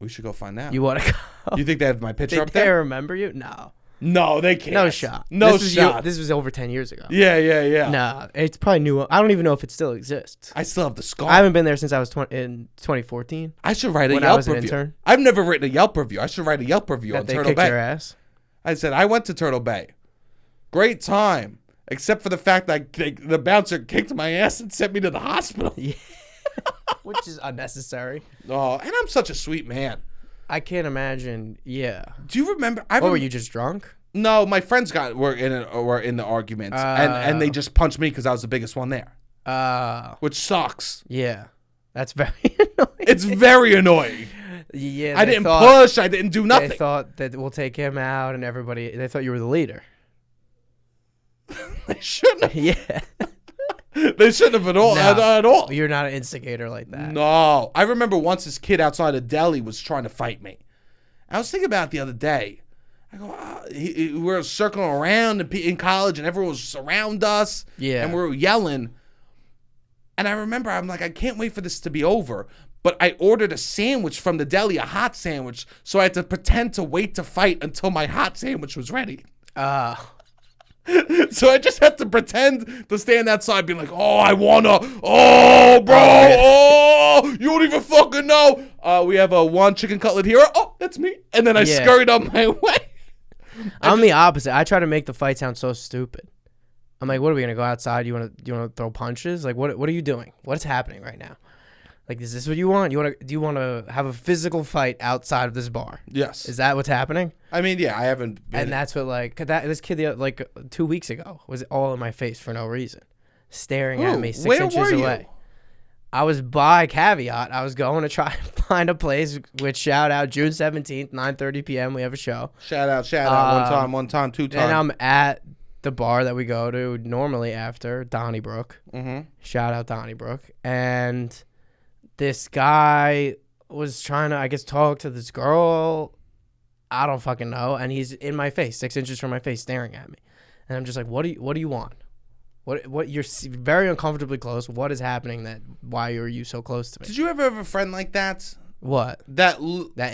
We should go find out. You want to go? You think they have my picture up there? there? They remember you? No, they can't. No shot. This was over 10 years ago. Yeah. No, it's probably new. I don't even know if it still exists. I still have the scar. I haven't been there since I was in 2014. I should write a when Yelp I was an review. Intern. I've never written a Yelp review. I should write a Yelp review that on they Turtle kicked Bay. Your ass. I said I went to Turtle Bay. Great time, except for the fact that the bouncer kicked my ass and sent me to the hospital. Yeah. Which is unnecessary. Oh, and I'm such a sweet man. I can't imagine. Yeah. Do you remember? Were you just drunk? No, my friends were in the argument, and they just punched me because I was the biggest one there. Which sucks. Yeah, that's very annoying. It's very annoying. Yeah, I didn't push. I didn't do nothing. They thought that we'll take him out, and everybody. They thought you were the leader. They shouldn't have. Yeah. They shouldn't have at all. You're not an instigator like that. No. I remember once this kid outside of Delhi was trying to fight me. I was thinking about it the other day. I go, we were circling around in college and everyone was around us. Yeah. And we were yelling. And I remember, I'm like, I can't wait for this to be over. But I ordered a sandwich from the deli, a hot sandwich. So I had to pretend to wait to fight until my hot sandwich was ready. So I just have to pretend to stand outside, being like, "Oh, I wanna, oh, bro, oh, you don't even fucking know. We have a one chicken cutlet here. Oh, that's me." And then I scurried on my way. I'm the opposite. I try to make the fight sound so stupid. I'm like, "What are we gonna go outside? You wanna throw punches? Like, what are you doing? What's happening right now? Like, is this what you want? Do you want to have a physical fight outside of this bar? Yes. Is that what's happening?" I mean, yeah, I haven't been. And that's what, like, this kid, like, 2 weeks ago was all in my face for no reason, staring at me 6 inches away. I was by Caveat. I was going to try and find a place, which, shout out, June 17th, 9:30 p.m. We have a show. Shout out. One time, two times. And I'm at the bar that we go to normally after, Donnybrook. Mm-hmm. Shout out Donnybrook. And this guy was trying to, I guess, talk to this girl. I don't fucking know. And he's in my face, 6 inches from my face, staring at me. And I'm just like, what do you want? What you're very uncomfortably close. What is happening? Why are you so close to me? Did you ever have a friend like that? What? That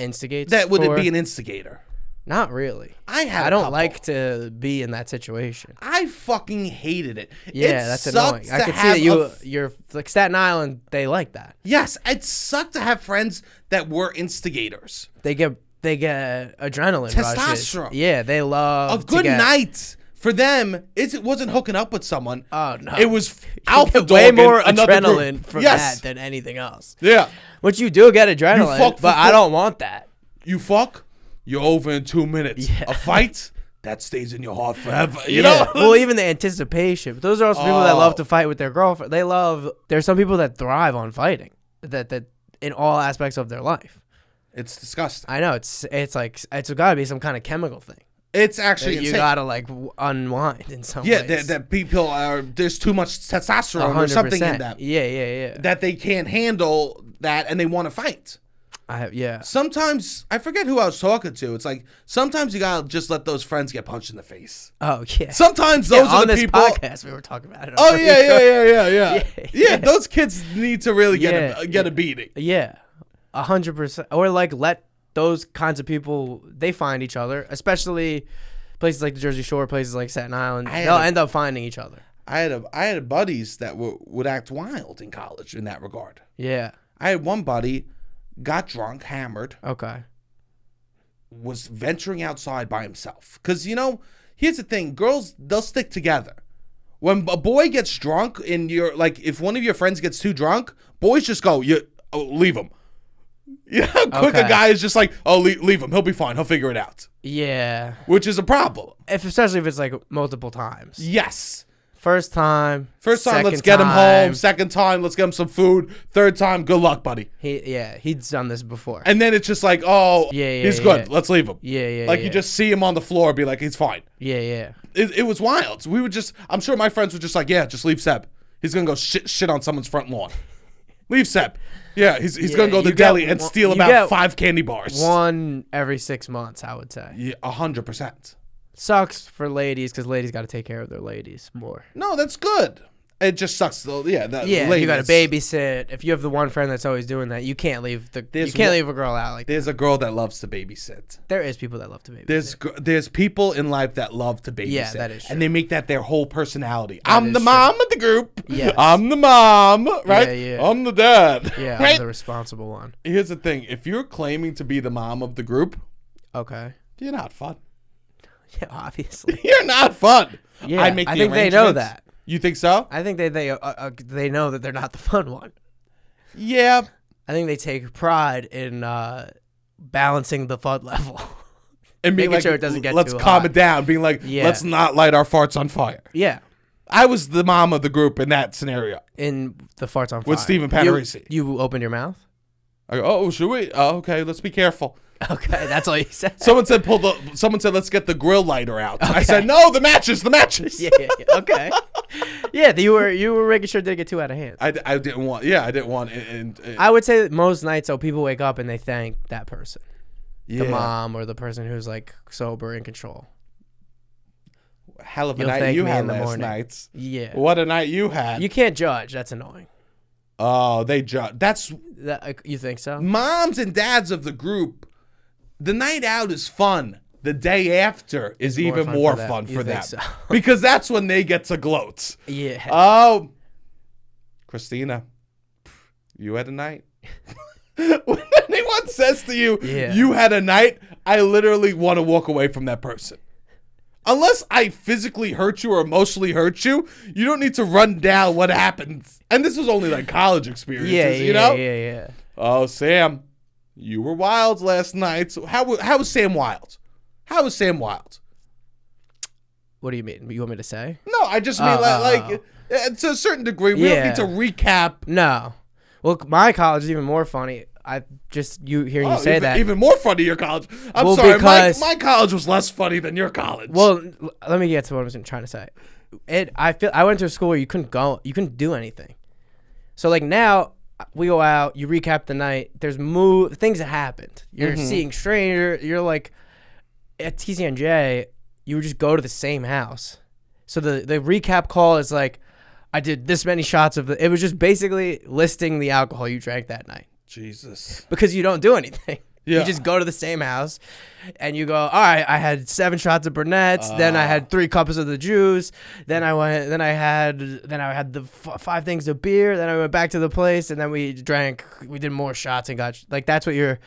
instigates? That would be an instigator. Not really. I don't like to be in that situation. I fucking hated it. Yeah, that's annoying. I can see that you're like Staten Island. They like that. Yes, it sucked to have friends that were instigators. They get adrenaline testosterone. Rushes. Yeah, they love a good night. For them, it wasn't hooking up with someone. Oh no, it was alpha dog. Way more adrenaline from that than anything else. Yeah, which you do get adrenaline, but I don't want that. You fuck. You're over in 2 minutes. Yeah. A fight that stays in your heart forever. You know. Well, even the anticipation. But those are also people that love to fight with their girlfriend. There's some people that thrive on fighting. That in all aspects of their life. It's disgusting. I know. It's got to be some kind of chemical thing. It's actually you gotta like unwind in some ways. Yeah, that people there's too much testosterone 100%. Or something in them. Yeah. That they can't handle that and they want to fight. Sometimes I forget who I was talking to. It's like sometimes you gotta just let those friends get punched in the face. Oh yeah. Sometimes those are the people. On this podcast we were talking about it. Oh yeah. Those kids need to really get a beating. Yeah, 100%. Or like let those kinds of people, they find each other, especially places like the Jersey Shore, places like Staten Island. They'll end up finding each other. I had buddies that would act wild in college in that regard. Yeah. I had one buddy. Got drunk, hammered. Okay. Was venturing outside by himself. Because, here's the thing. Girls, they'll stick together. When a boy gets drunk and if one of your friends gets too drunk, boys just go, leave him. You know how quick a guy is just like, oh, leave him. He'll be fine. He'll figure it out. Yeah. Which is a problem. Especially if it's like multiple times. Yes. First time, let's get him home. Second time, let's get him some food. Third time, good luck, buddy. He's done this before. And then it's just like, he's good. Let's leave him. Yeah. You just see him on the floor, be like, he's fine. Yeah. It was wild. We would just, I'm sure my friends were just like, yeah, just leave Seb. He's gonna go shit on someone's front lawn. Leave Seb. Yeah, he's gonna go to the deli and steal about 5 candy bars. One every 6 months, I would say. Yeah, 100%. Sucks for ladies because ladies got to take care of their ladies more. No, that's good. It just sucks though. Yeah, you got to babysit. If you have the one friend that's always doing that, you can't leave leave a girl out like that. There's a girl that loves to babysit. There is people that love to babysit. There's people in life that love to babysit. Yeah, that is true. And they make that their whole personality. I'm the mom of the group. Yes. I'm the mom, right? Yeah. I'm the dad. Yeah, right? I'm the responsible one. Here's the thing. If you're claiming to be the mom of the group, okay, you're not fun. Yeah, obviously. You're not fun. Yeah, I think they know that. You think so? I think they know that they're not the fun one. Yeah. I think they take pride in balancing the fun level. And being making sure it doesn't get let's too calm hot. it down. Being like, let's not light our farts on fire. Yeah. I was the mom of the group in that scenario. In the farts on fire. With Stephen Panerisi. You opened your mouth? I go, oh, should we? Oh, okay, let's be careful. Okay, that's all you said. Someone said, let's get the grill lighter out. Okay. I said, no, the matches. Yeah. Okay. Yeah, you were making sure it didn't get too out of hand. I didn't want. Yeah, I didn't want. I would say that most nights, people wake up and they thank that person, the mom or the person who's like sober in control. Hell of a night you had last night. Yeah. What a night you had. You can't judge. That's annoying. Oh, they judge. You think so? Moms and dads of the group. The night out is fun. The day after is even more fun for them. So? Because that's when they get to gloat. Yeah. Oh, Christina, you had a night. When anyone says to you, you had a night, I literally want to walk away from that person. Unless I physically hurt you or emotionally hurt you, you don't need to run down what happens. And this was only like college experiences, you know? Yeah. Oh, Sam, you were wild last night. So how was Sam wild? How was Sam wild? What do you mean? You want me to say? No, I just mean like to a certain degree. We don't need to recap. No. Well, my college is even more funny. I just hearing you say that. Even more funny your college. I'm sorry, my college was less funny than your college. Well, let me get to what I was trying to say. I went to a school where you couldn't do anything. So like now we go out, you recap the night. There's things that happened. You're seeing strangers. You're like at TCNJ, you would just go to the same house. So the recap call is like, I did this many shots of it was just basically listing the alcohol you drank that night. Jesus. Because you don't do anything. Yeah. You just go to the same house and you go, all right, I had 7 shots of Burnett's, then I had 3 cups of the juice, then I had the 5 things of beer, then I went back to the place and then we did more shots and got like that's what you're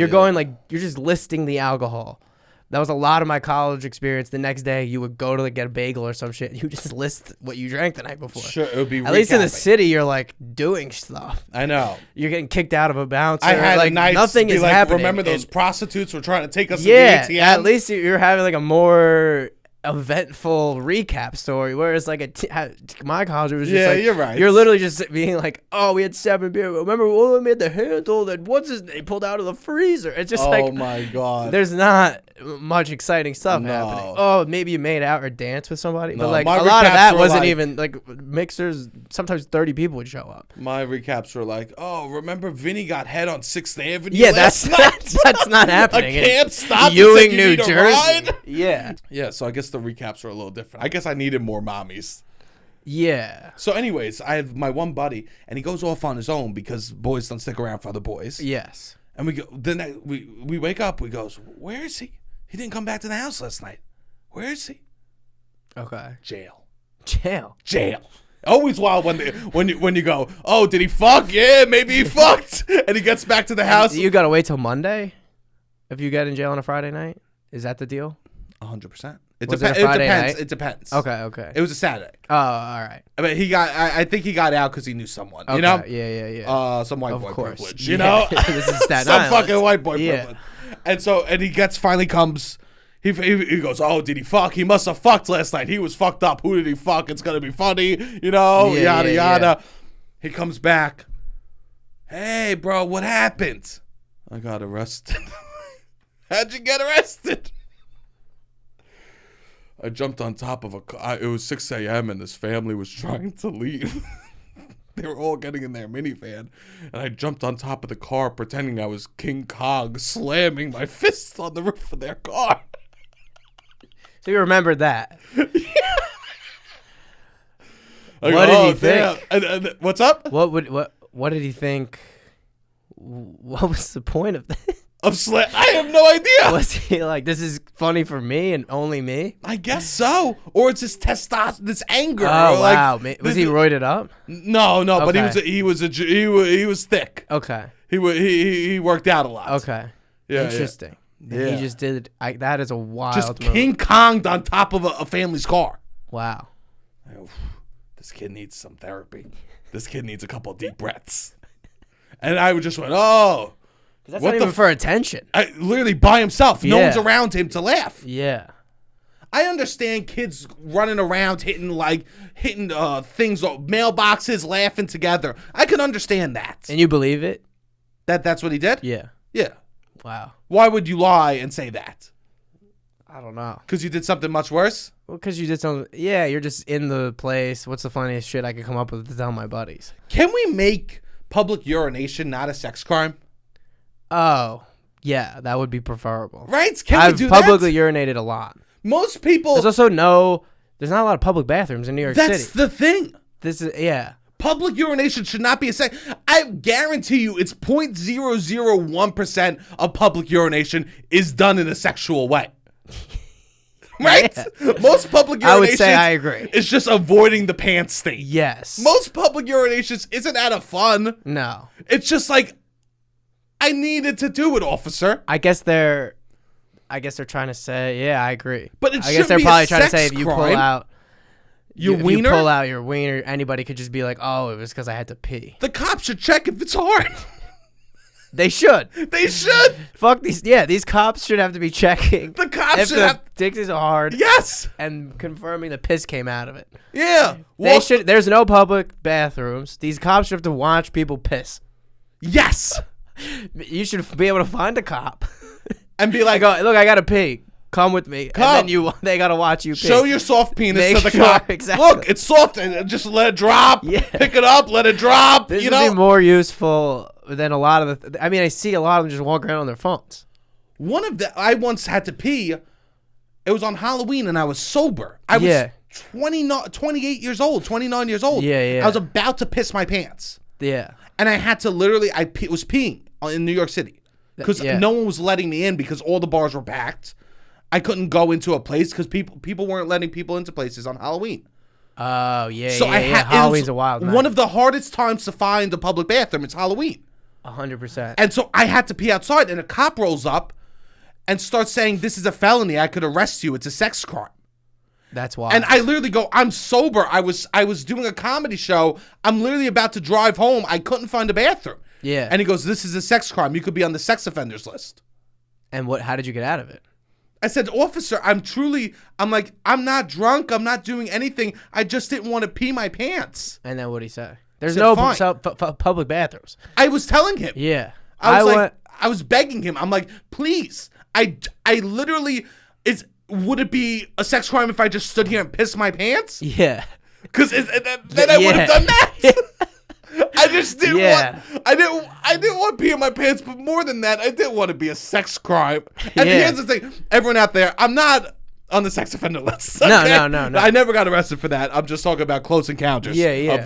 going like you're just listing the alcohol. That was a lot of my college experience. The next day, you would go to like, get a bagel or some shit. You just list what you drank the night before. Sure, it would be at least in the city, you're like doing stuff. I know. You're getting kicked out of a bouncer. I had like nights nothing is like, happening. Remember those prostitutes were trying to take us to the ATM? At least you're having like a more eventful recap story. Whereas like at my college, it was just like you're right. You're literally just being like, oh, we had 7 beer. Remember when we made the handle that what's his name pulled out of the freezer? It's just like, oh my god, there's not much exciting stuff happening. Oh, maybe you made out or danced with somebody, but like a lot of that wasn't even like mixers. Sometimes 30 people would show up. My recaps were like, oh, remember Vinny got head on 6th Avenue? Yeah, that's not happening. I can't stop. Ewing, New Jersey. Yeah. So I guess the recaps are a little different. I guess I needed more mommies. Yeah. So anyways, I have my one buddy, and he goes off on his own because boys don't stick around for other boys. Yes. And we go. Then we wake up. We goes, where is he? He didn't come back to the house last night. Where is he? Okay. Jail. Always wild when you go, oh, did he fuck? Yeah, maybe he fucked. And he gets back to the house. You gotta wait till Monday if you get in jail on a Friday night. Is that the deal? 100%. It depends. It depends. Okay. It was a Saturday. Oh, all right. I mean, I think he got out because he knew someone. Okay. You know? Yeah. Some white of boy course. privilege. You know? This is Staten Some Island. fucking white boy privilege. And he finally comes. He goes, oh, did he fuck? He must have fucked last night. He was fucked up. Who did he fuck? It's gonna be funny. You know? Yada. Yeah. He comes back. Hey, bro, what happened? I got arrested. How'd you get arrested? I jumped on top of a car. It was 6 a.m. and this family was trying to leave. They were all getting in their minivan. And I jumped on top of the car pretending I was King Kong, slamming my fists on the roof of their car. So you remembered that. What did he think? And what's up? What did he think? What was the point of this? I have no idea. Was he like, this is funny for me and only me? I guess so. Or it's this testosterone, this anger. Oh, wow. Was he roided up? No, okay. But he was thick. Okay. He worked out a lot. Okay. Yeah. Interesting. Yeah. He just did. That is a wild just move. King Kong'd on top of a family's car. Wow. This kid needs some therapy. This kid needs a couple of deep breaths. And I just went, oh. That's not even for attention. Literally by himself. No one's around him to laugh. Yeah. I understand kids running around hitting things, mailboxes, laughing together. I can understand that. And you believe it? That's what he did? Yeah. Yeah. Wow. Why would you lie and say that? I don't know. Because you did something much worse? Well, because you did something. Yeah, you're just in the place. What's the funniest shit I could come up with to tell my buddies? Can we make public urination not a sex crime? Oh, yeah, that would be preferable. Right? I've publicly urinated a lot. Most people. There's also there's not a lot of public bathrooms in New York City. That's the thing. Yeah. Public urination should not be a sex. I guarantee you it's 0.001% of public urination is done in a sexual way. Right? Yeah. Most public urinations, I would say I agree. is just avoiding the pants state. Yes. Most public urinations isn't out of fun. No. It's just like, I needed to do it, officer. I guess they're trying to say, yeah, I agree. But it I guess they're shouldn't be probably a trying to say sex if you pull crime. out Your if wiener? you pull out your wiener, anybody could just be like, oh, it was because I had to pee. The cops should check if it's hard. They should. They should. Fuck these. Yeah, these cops should have to be checking The cops if should the have. dick is hard. Yes. And confirming the piss came out of it. Yeah. They should. There's no public bathrooms. These cops should have to watch people piss. Yes. You should be able to find a cop And be like, look, I gotta pee. Come with me. Come. And then they gotta watch you pee. show your soft penis Make to the sure- cop. exactly. Look, it's soft, and just let it drop. Yeah. Pick it up, let it drop. This you would know. be more useful than a lot of the. I mean, I see a lot of them just walk around on their phones. I once had to pee. It was on Halloween, and I was sober. I was 28 years old, 29 years old. Yeah, yeah. I was about to piss my pants, Yeah. and I had to literally. Was peeing in New York City because Yeah. no one was letting me in because all the bars were packed. I couldn't go into a place because people weren't letting people into places on Halloween. Oh yeah. So yeah, I yeah. had Halloween's a wild night. One of the hardest times to find a public bathroom. It's Halloween. 100%. And so I had to pee outside, and a cop rolls up and starts saying, "This is a felony. I could arrest you. It's a sex crime." That's wild. And I literally go, "I'm sober. I was doing a comedy show. I'm literally about to drive home. I couldn't find a bathroom." Yeah. And he goes, "This is a sex crime. You could be on the sex offenders list." And how did you get out of it? I said, "Officer, I'm like, I'm not drunk. I'm not doing anything. I just didn't want to pee my pants." And then what'd he say? There's Said, no "Fine." public bathrooms. I was telling him. Yeah. I was begging him. I'm like, "Please." I literally would it be a sex crime if I just stood here and pissed my pants? Yeah. Because then I would have done that. I just didn't Yeah. want. I didn't want to pee in my pants, but more than that, I didn't want to be a sex crime. And Yeah. here's the thing, everyone out there, I'm not on the sex offender list. No, okay? no. I never got arrested for that. I'm just talking about close encounters. Yeah.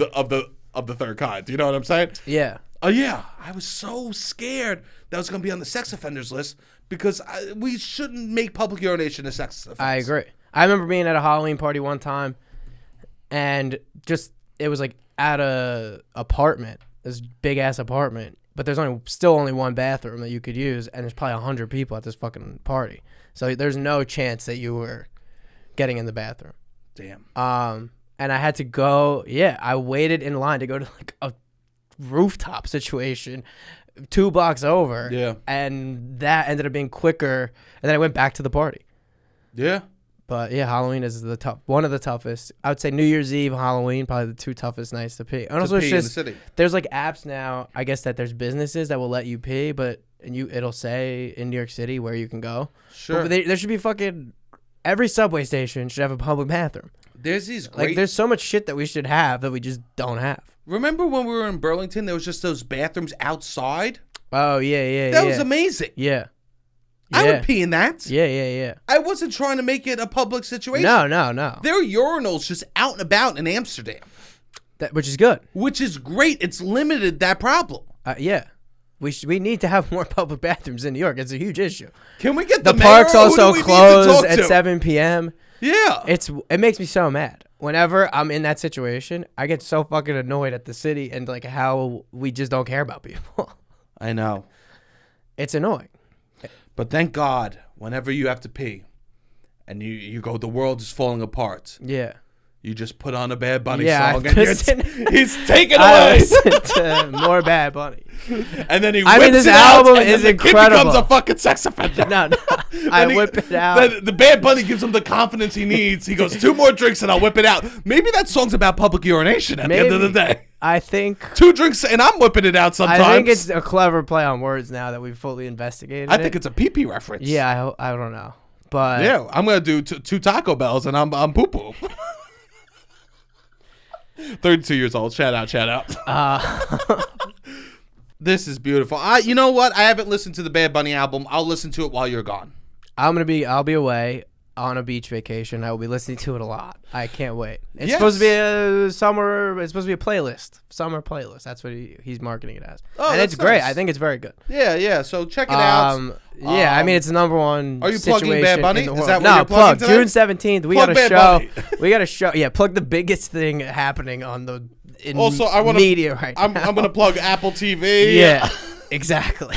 Of the third kind. Do you know what I'm saying? Yeah. Oh yeah, I was so scared that I was going to be on the sex offenders list because we shouldn't make public urination a sex offense. I agree. I remember being at a Halloween party one time, and it was like at a apartment, this big ass apartment, but there's still only one bathroom that you could use, and there's probably 100 people at this fucking party, so there's no chance that you were getting in the bathroom. Damn. And I had to go. Yeah, I waited in line to go to like a rooftop situation 2 blocks over. Yeah. And that ended up being quicker, and then I went back to the party. Yeah. But yeah, Halloween is one of the toughest. I would say New Year's Eve, Halloween, probably the two toughest nights to pee. And also, pee it's in just the city. there's like apps now. I guess that there's businesses that will let you pee, it'll say in New York City where you can go. Sure. But there should be fucking every subway station should have a public bathroom. There's these great. Like there's so much shit that we should have that we just don't have. Remember when we were in Burlington? There was just those bathrooms outside. Oh yeah. That was amazing. Yeah. I would pee in that. Yeah. I wasn't trying to make it a public situation. No. There are urinals just out and about in Amsterdam, Which is good. which is great. It's limited that problem. Yeah. We need to have more public bathrooms in New York. It's a huge issue. Can we get The mayor? parks Who do also we need to close talk at to? 7 p.m. Yeah. It makes me so mad. Whenever I'm in that situation, I get so fucking annoyed at the city and like how we just don't care about people. I know. It's annoying. But thank God, whenever you have to pee and you go, the world is falling apart. Yeah. You just put on a Bad Bunny Yeah, song I he's taken I away. listen to more Bad Bunny. And then he I whips mean, this it out, album and is then the kid incredible. becomes a fucking sex offender. No. I whip it out. The Bad Bunny gives him the confidence he needs. He goes, 2 more drinks and I'll whip it out. Maybe that song's about public urination at the end of the day. I think 2 drinks and I'm whipping it out sometimes. I think it's a clever play on words now that we've fully investigated I think it's a pee-pee reference. Yeah, I don't know. But Yeah, I'm going to do 2 Taco Bells and I'm poo-poo. 32 years old. Shout out. This is beautiful. You know what? I haven't listened to the Bad Bunny album. I'll listen to it while you're gone. I'll be away. on a beach vacation. I will be listening to it a lot. I can't wait. It's Yes. supposed to be a summer. It's supposed to be a playlist. Summer playlist. That's what he's marketing it as. Oh, and that's it's great. nice. I think it's very good. Yeah. So check it out. Yeah, I mean it's the number one. Are you plugging Bad situation Bunny? in the Is world. that what no, you're plugging plug today? June 17th. We Plug got a Bad show. Bunny. We got a show. Yeah, plug the biggest thing happening on the Also, I want media right now. I'm gonna plug Apple TV. Yeah, exactly.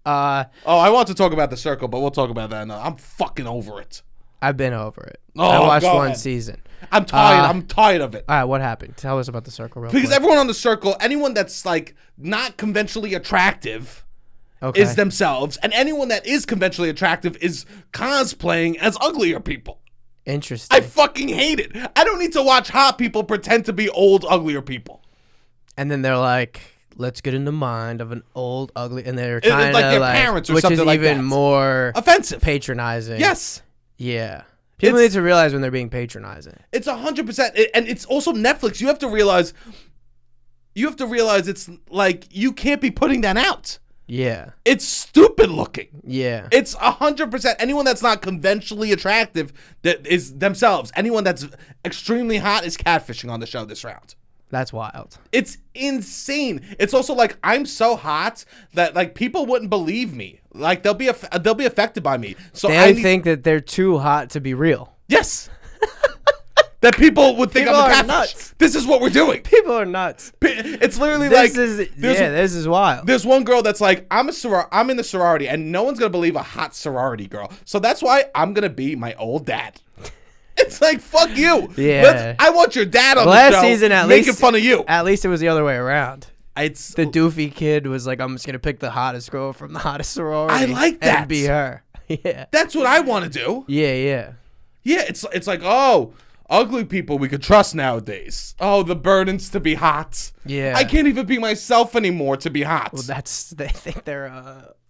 I want to talk about The Circle, but we'll talk about that now. I'm fucking over it. I've been over it. Oh, I watched go one ahead. season. I'm tired. I'm tired of it. All right, what happened? Tell us about The Circle real Because quick. everyone on The Circle, anyone that's like not conventionally attractive, Okay. is themselves, and anyone that is conventionally attractive is cosplaying as uglier people. Interesting. I fucking hate it. I don't need to watch hot people pretend to be old, uglier people. And then they're like, let's get in the mind of an old, ugly, and they're It's trying like to their like, parents or which something is like even that. more Offensive. patronizing. Yes. Yeah. People It's- need to realize when they're being patronizing. It's 100%. And it's also Netflix. You have to realize it's like you can't be putting that out. Yeah. It's stupid looking. Yeah. It's 100%. Anyone that's not conventionally attractive that is themselves. Anyone that's extremely hot is catfishing on the show this round. That's wild. It's insane. It's also like I'm so hot that like people wouldn't believe me. Like they'll be affected by me. So They think that they're too hot to be real. yes. That people would think People I'm a are catfish. nuts. This is what we're doing. People are nuts. It's literally This like this is wild. There's one girl that's like, I'm in the sorority, and no one's gonna believe a hot sorority girl. So that's why I'm gonna be my old dad. It's like, fuck you. Yeah. I want your dad on Last the show season, at making least fun of you. At least it was the other way around. It's The doofy kid was like, I'm just gonna pick the hottest girl from the hottest sorority. I like that. And be her. Yeah. That's what I want to do. Yeah. Yeah, it's like, oh, ugly people we could trust nowadays. Oh, the burdens to be hot. Yeah. I can't even be myself anymore to be hot. Well, they think they're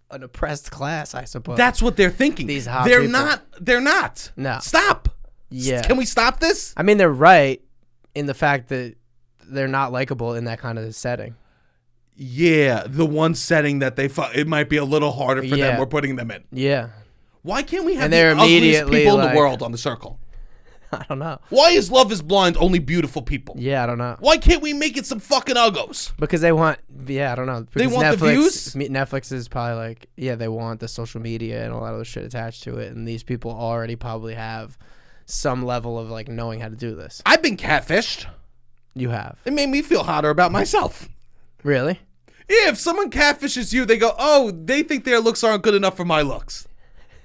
an oppressed class, I suppose. That's what they're thinking. These hot they're people. not. They're not. No. Stop. Yeah. Can we stop this? I mean, they're right in the fact that they're not likable in that kind of setting. Yeah, the one setting that it might be a little harder for them. We're putting them in. Yeah. Why can't we have And the they're ugliest immediately people in like- the world on The Circle? I don't know. Why is Love is Blind only beautiful people? Yeah, I don't know. Why can't we make it some fucking uggos? Because they want, I don't know. Because want the views? Netflix is probably like, they want the social media and a lot of the shit attached to it. And these people already probably have some level of like knowing how to do this. I've been catfished. You have. It made me feel hotter about myself. Really? Yeah, if someone catfishes you, they go, oh, they think their looks aren't good enough for my looks.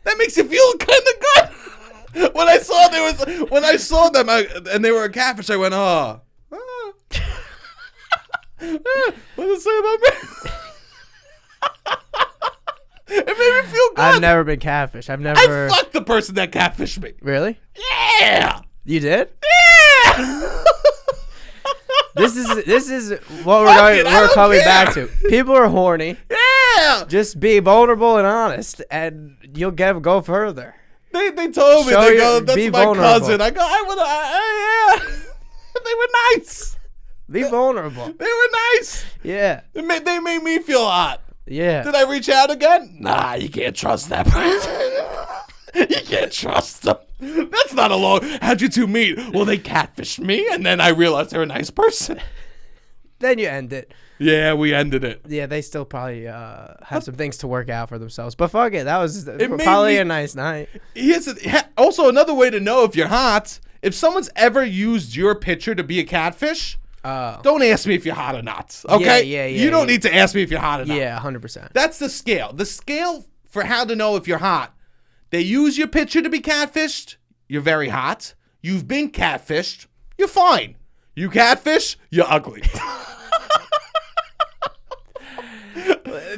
That makes you feel kind of good. When I saw them and they were a catfish, I went, what does it say about me? It made me feel good. I've never been catfish. I fucked the person that catfished me. Really? Yeah. You did? Yeah. This is what Fuck it, I we're don't coming care. back to. People are horny. Yeah. Just be vulnerable and honest, and you'll go further. They told me, Show they go, your- that's be my vulnerable. cousin. I go, yeah. They were nice. Be vulnerable. They were nice. Yeah. They made me feel hot. Yeah. Did I reach out again? Nah, you can't trust that person. You can't trust them. That's not a long. How'd you two meet? Well, they catfished me, and then I realized they're a nice person. Then you end it. Yeah, we ended it. Yeah, they still probably have some things to work out for themselves. But fuck it. That was made probably me- a nice night. Also, another way to know if you're hot, if someone's ever used your picture to be a catfish, don't ask me if you're hot or not. Okay? Yeah, You don't need to ask me if you're hot or not. Yeah, 100%. That's the scale. The scale for how to know if you're hot. They use your picture to be catfished. You're very hot. You've been catfished. You're fine. You catfish. You're ugly.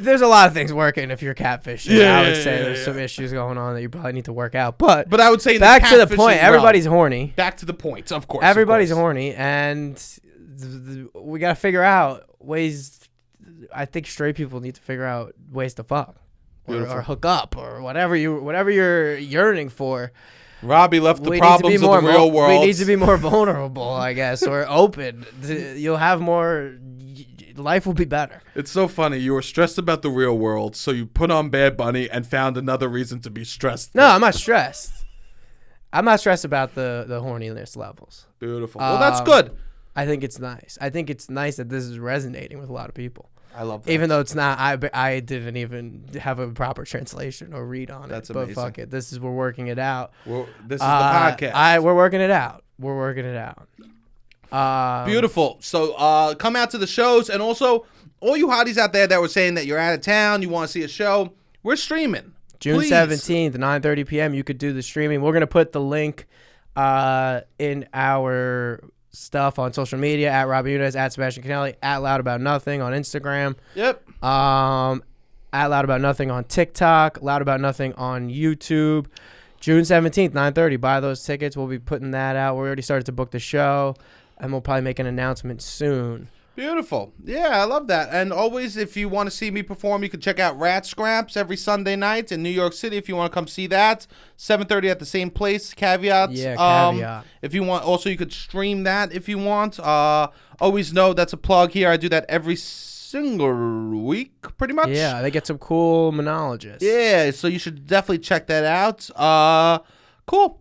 There's a lot of things working if you're catfishing. Yeah, I would say yeah, there's yeah. some issues going on that you probably need to work out. But But I would say back to the catfishing point. realm. Everybody's horny. Back to the point, of course. Everybody's of course. horny, and we got to figure out ways. I think straight people need to figure out ways to fuck or hook up or whatever you're yearning for. Robbie left the We need to problems be of more the real world. We need to be more vulnerable, I guess, or open. You'll have more. Life will be better. It's so funny. You were stressed about the real world, so you put on Bad Bunny and found another reason to be stressed. No, I'm not stressed. I'm not stressed about the horniness levels. Beautiful. Well, that's good. I think it's nice. I think it's nice that this is resonating with a lot of people. I love that. Even though it's not, I didn't even have a proper translation or read on That's it. amazing. But fuck it. We're working it out. This is the podcast. We're working it out. We're working it out. Beautiful. So come out to the shows. And also, all you hotties out there that were saying that you're out of town, you want to see a show, we're streaming. June Please. 17th, 9:30 p.m. You could do the streaming. We're going to put the link in our stuff on social media, at Robbie Nunes, at Sebastian Conelli, at Loud About Nothing on Instagram. Yep. At Loud About Nothing on TikTok, Loud About Nothing on YouTube. June 17th, 9:30. Buy those tickets. We'll be putting that out. We already started to book the show, and we'll probably make an announcement soon. Beautiful. Yeah, I love that. And always, if you want to see me perform, you can check out Rat Scraps every Sunday night in New York City. If you want to come see that, 7:30 at the same place. Caveats. Yeah, caveat. If you want, also you could stream that if you want. Always know that's a plug here. I do that every single week, pretty much. Yeah, they get some cool monologists. Yeah, so you should definitely check that out. Cool.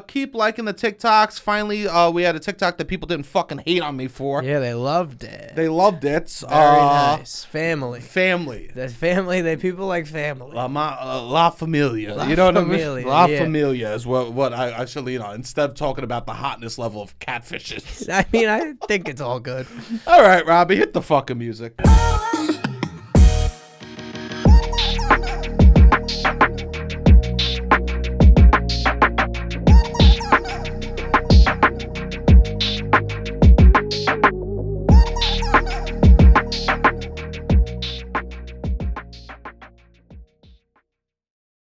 Keep liking the TikToks. Finally, we had a TikTok that people didn't fucking hate on me for. Yeah, they loved it. They loved it. Very nice. Family. The family. People like family. La Familia. La you know what Familia, I mean? La yeah. Familia is what I should lean on instead of talking about the hotness level of catfishes. I mean, I think it's all good. All right, Robbie, hit the fucking music.